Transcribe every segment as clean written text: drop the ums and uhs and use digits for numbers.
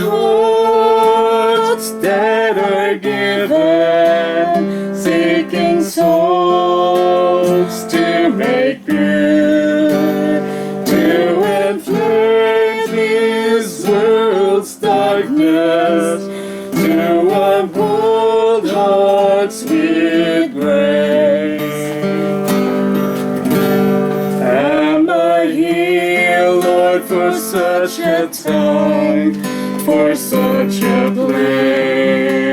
hearts that are given, seeking souls to make pure, to inflame this world's darkness, to uphold hearts with grace. Am I here, Lord, for such a time, for such a place?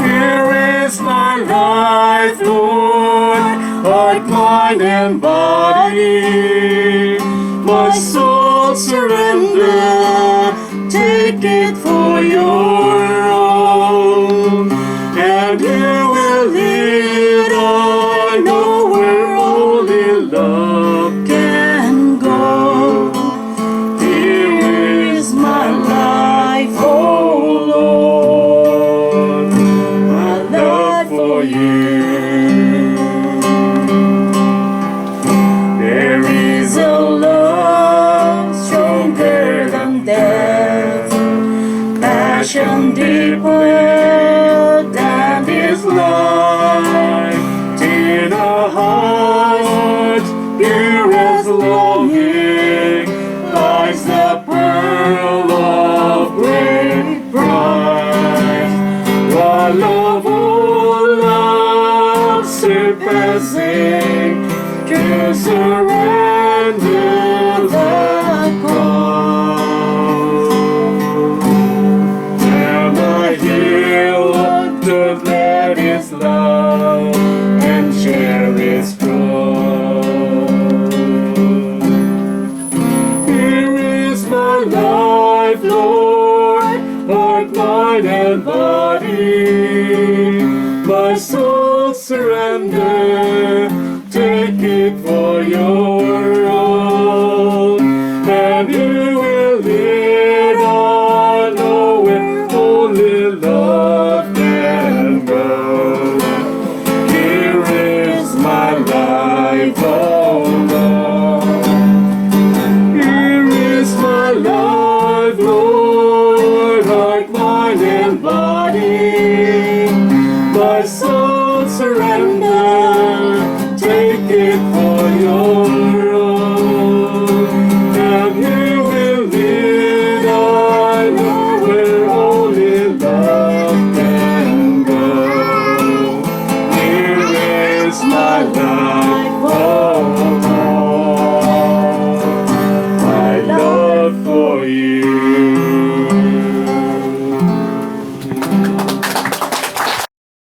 Here is my life, Lord, heart, mind, and body. My soul surrender, take it for your own, and you will lead. I know where only love can go. Here is my life, oh Lord, my love for you. There is a love stronger than death, passion deeper than this life, in a heart pure as longing lies the pearl of great price. While of all love surpassing, to surrender the cross. Am I here, Lord, to let His love and share His cross? Here is my life, Lord, heart, mind, and body. My soul surrender, take it for your own, and you will lead. I know where only love can go. Here is my life, oh Lord. Here is my life, Lord, heart, mind, and body. My soul surrender, take it for your own, and you will lead. I know where only love can go. Here is my life, oh Lord, my love for you.